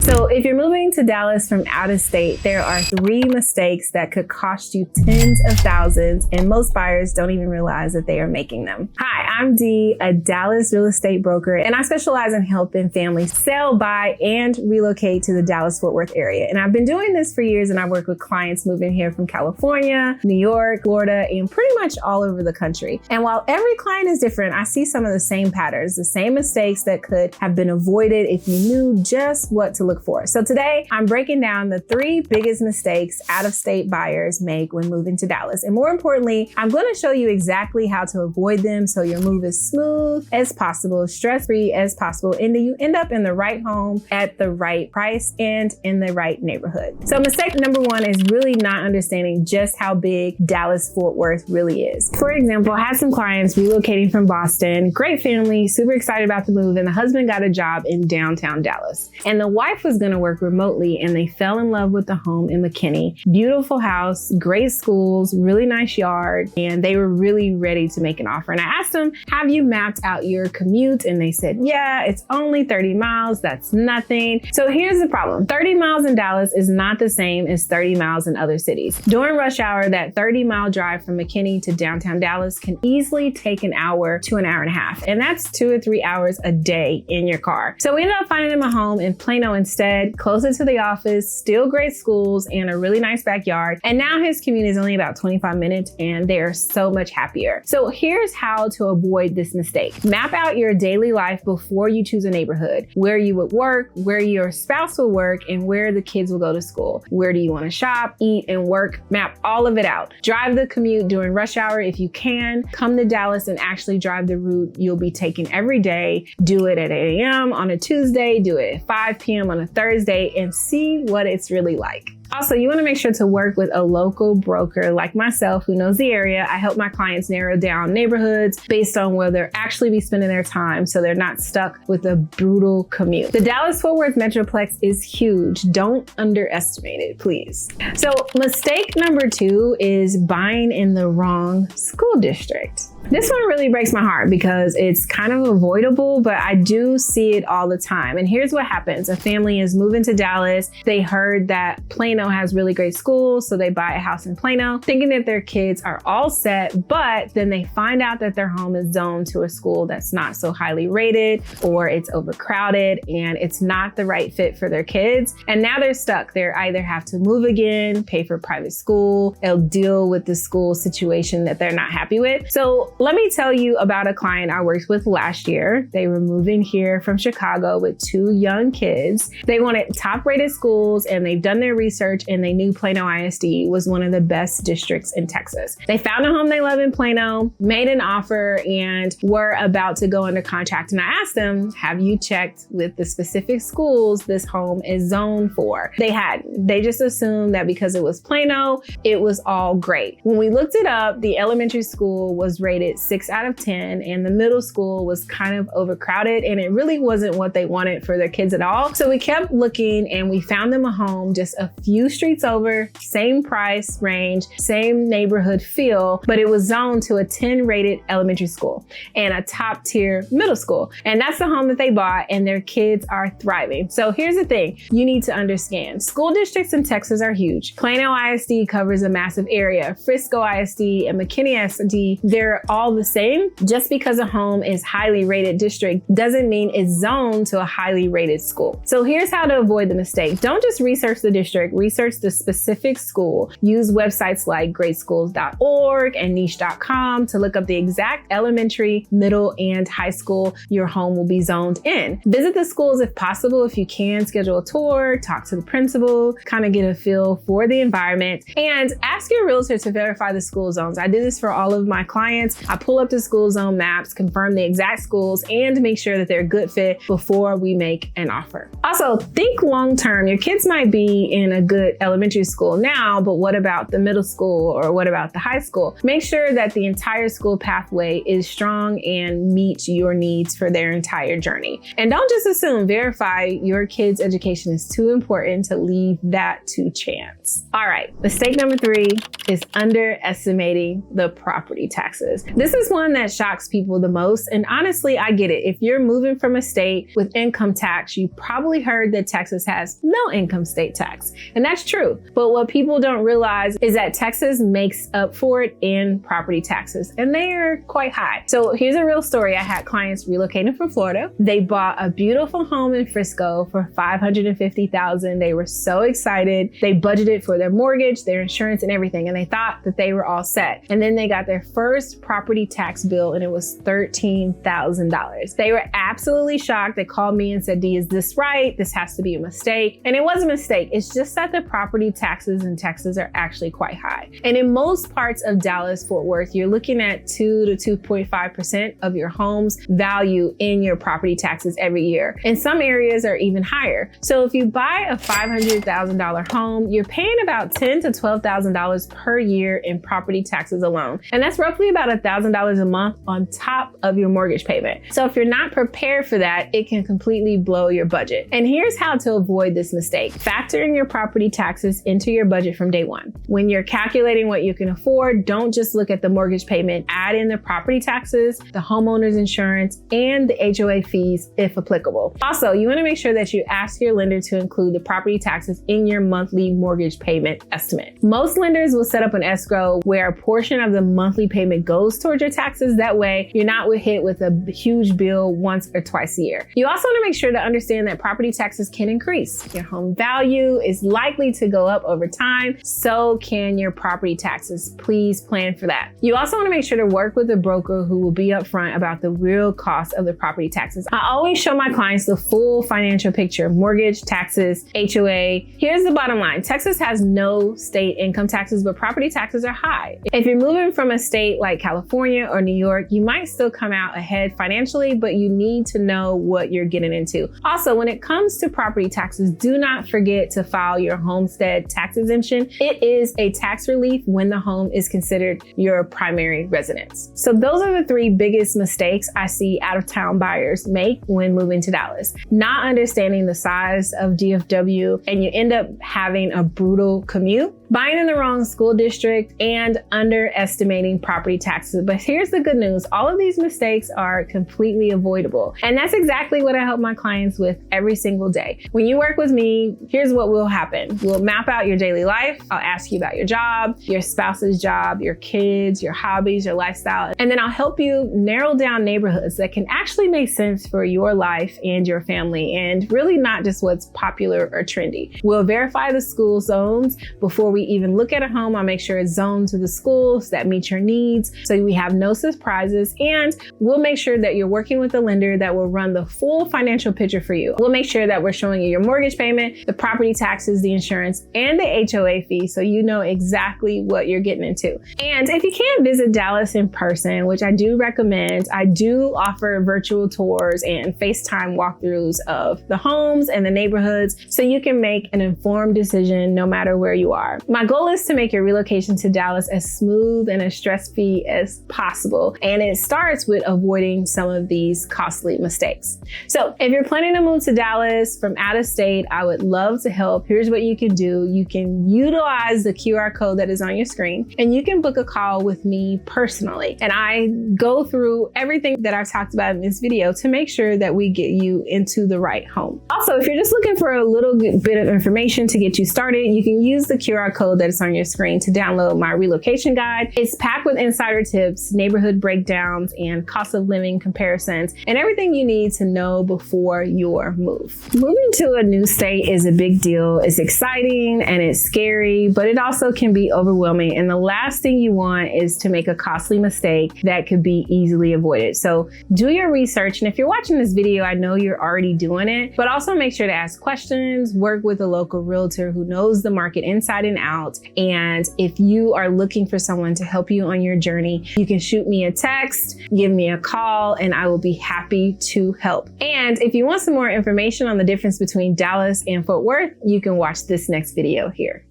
So if you're moving to Dallas from out of state, there are 3 mistakes that could cost you tens of thousands, and most buyers don't even realize that they are making them. Hi, I'm Dee, a Dallas real estate broker, and I specialize in helping families sell, buy, and relocate to the Dallas-Fort Worth area. And I've been doing this for years, and I work with clients moving here from California, New York, Florida, and pretty much all over the country. And while every client is different, I see some of the same patterns, the same mistakes that could have been avoided if you knew just what to look for. So today, I'm breaking down the 3 biggest mistakes out-of-state buyers make when moving to Dallas. And more importantly, I'm going to show you exactly how to avoid them so your move is smooth as possible, stress-free as possible, and you end up in the right home at the right price and in the right neighborhood. So mistake number 1 is really not understanding just how big Dallas-Fort Worth really is. For example, I had some clients relocating from Boston, great family, super excited about the move, and the husband got a job in downtown Dallas. And the wife was going to work remotely, and they fell in love with the home in McKinney. Beautiful house, great schools, really nice yard, and they were really ready to make an offer. And I asked them, have you mapped out your commute? And they said, yeah, it's only 30 miles. That's nothing. So here's the problem. 30 miles in Dallas is not the same as 30 miles in other cities. During rush hour, that 30-mile drive from McKinney to downtown Dallas can easily take an hour to an hour and a half. And that's 2 or 3 hours a day in your car. So we ended up finding him a home in Plano instead, closer to the office, still great schools, and a really nice backyard. And now his commute is only about 25 minutes, and they're so much happier. So here's how to avoid this mistake. Map out your daily life before you choose a neighborhood, where you would work, where your spouse will work, and where the kids will go to school. Where do you want to shop, eat, and work? Map all of it out. Drive the commute during rush hour if you can. Come to Dallas and actually drive the route you'll be taking every day. Do it at 8 a.m. on a Tuesday, do it at 5 p.m. on a Thursday, and see what it's really like. Also, you want to make sure to work with a local broker like myself who knows the area. I help my clients narrow down neighborhoods based on where they'll actually be spending their time so they're not stuck with a brutal commute. The Dallas-Fort Worth Metroplex is huge. Don't underestimate it, please. So mistake number 2 is buying in the wrong school district. This one really breaks my heart because it's kind of avoidable, but I do see it all the time. And here's what happens. A family is moving to Dallas. They heard that Plano has really great schools, so they buy a house in Plano, thinking that their kids are all set, but then they find out that their home is zoned to a school that's not so highly rated, or it's overcrowded, and it's not the right fit for their kids. And now they're stuck. They either have to move again, pay for private school, they'll deal with the school situation that they're not happy with. So let me tell you about a client I worked with last year. They were moving here from Chicago with 2 young kids. They wanted top-rated schools, and they've done their research, and they knew Plano ISD was one of the best districts in Texas. They found a home they love in Plano, made an offer, and were about to go under contract. And I asked them, have you checked with the specific schools this home is zoned for? They hadn't. They just assumed that because it was Plano, it was all great. When we looked it up, the elementary school was rated 6 out of 10, and the middle school was kind of overcrowded, and it really wasn't what they wanted for their kids at all. So we kept looking, and we found them a home just a few streets over, same price range, same neighborhood feel, but it was zoned to a 10 rated elementary school and a top tier middle school. And that's the home that they bought, and their kids are thriving. So here's the thing you need to understand. School districts in Texas are huge. Plano ISD covers a massive area. Frisco ISD and McKinney ISD, they're all the same. Just because a home is highly rated district doesn't mean it's zoned to a highly rated school. So here's how to avoid the mistake. Don't just research the district, research the specific school. Use websites like greatschools.org and niche.com to look up the exact elementary, middle, and high school your home will be zoned in. Visit the schools if possible. If you can, schedule a tour, talk to the principal, kind of get a feel for the environment, and ask your realtor to verify the school zones. I did this for all of my clients. I pull up the school zone maps, confirm the exact schools, and make sure that they're a good fit before we make an offer. Also, think long term. Your kids might be in a good elementary school now, but what about the middle school, or what about the high school? Make sure that the entire school pathway is strong and meets your needs for their entire journey. And don't just assume. Verify your kids' education is too important to leave that to chance. All right, mistake number 3 is underestimating the property taxes. This is one that shocks people the most, and honestly, I get it. If you're moving from a state with income tax, you probably heard that Texas has no income state tax, and that's true. But what people don't realize is that Texas makes up for it in property taxes, and they are quite high. So here's a real story. I had clients relocating from Florida. They bought a beautiful home in Frisco for $550,000. They were so excited. They budgeted for their mortgage, their insurance, and everything, and they thought that they were all set. And then they got their first property tax bill, and it was $13,000. They were absolutely shocked. They called me and said, Dee, is this right? This has to be a mistake. And it was a mistake. It's just that the property taxes in Texas are actually quite high. And in most parts of Dallas, Fort Worth, you're looking at 2 to 2.5% of your home's value in your property taxes every year. And some areas are even higher. So if you buy a $500,000 home, you're paying about $10,000 to $12,000 per year in property taxes alone. And that's roughly about $1,000 a month on top of your mortgage payment. So if you're not prepared for that, it can completely blow your budget. And here's how to avoid this mistake. Factor in your property taxes into your budget from day one. When you're calculating what you can afford, don't just look at the mortgage payment. Add in the property taxes, the homeowner's insurance, and the HOA fees if applicable. Also, you want to make sure that you ask your lender to include the property taxes in your monthly mortgage payment estimate. Most lenders will set up an escrow where a portion of the monthly payment goes towards your taxes. That way, you're not hit with a huge bill once or twice a year. You also want to make sure to understand that property taxes can increase. Your home value is likely to go up over time. So can your property taxes. Please plan for that. You also want to make sure to work with a broker who will be upfront about the real cost of the property taxes. I always show my clients the full financial picture: mortgage, taxes, HOA. Here's the bottom line. Texas has no state income taxes, but property taxes are high. If you're moving from a state like California or New York, you might still come out ahead financially, but you need to know what you're getting into. Also, when it comes to property taxes, do not forget to file your homestead tax exemption. It is a tax relief when the home is considered your primary residence. So those are the three biggest mistakes I see out-of-town buyers make when moving to Dallas. Not understanding the size of DFW, and you end up having a brutal commute, buying in the wrong school district, and underestimating property taxes. But here's the good news. All of these mistakes are completely avoidable. And that's exactly what I help my clients with every single day. When you work with me, here's what will happen. We'll map out your daily life. I'll ask you about your job, your spouse's job, your kids, your hobbies, your lifestyle. And then I'll help you narrow down neighborhoods that can actually make sense for your life and your family, and really not just what's popular or trendy. We'll verify the school zones before we even look at a home. I'll make sure it's zoned to the schools that meet your needs, so we have no surprises, and we'll make sure that you're working with a lender that will run the full financial picture for you. We'll make sure that we're showing you your mortgage payment, the property taxes, the insurance, and the HOA fee, so you know exactly what you're getting into. And if you can't visit Dallas in person, which I do recommend, I do offer virtual tours and FaceTime walkthroughs of the homes and the neighborhoods, so you can make an informed decision no matter where you are. My goal is to make your relocation to Dallas as smooth and as stress-free as possible, and it starts with avoiding some of these costly mistakes. So if you're planning to move to Dallas from out of state, I would love to help. Here's what you can do. You can utilize the QR code that is on your screen, and you can book a call with me personally. And I go through everything that I've talked about in this video to make sure that we get you into the right home. Also, if you're just looking for a little bit of information to get you started, you can use the QR code that is on your screen to download my relocation guide. It's packed with insider tips, neighborhood breakdowns, and cost of living comparisons, and everything you need to know before your move. Moving to a new state is a big deal. It's exciting and it's scary, but it also can be overwhelming. And the last thing you want is to make a costly mistake that could be easily avoided. So do your research. And if you're watching this video, I know you're already doing it, but also make sure to ask questions, work with a local realtor who knows the market inside and out. And if you are looking for someone to help you on your journey, you can shoot me a text, give me a call, and I will be happy to help. And if you want some more information on the difference between Dallas and Fort Worth, you can watch this next video here.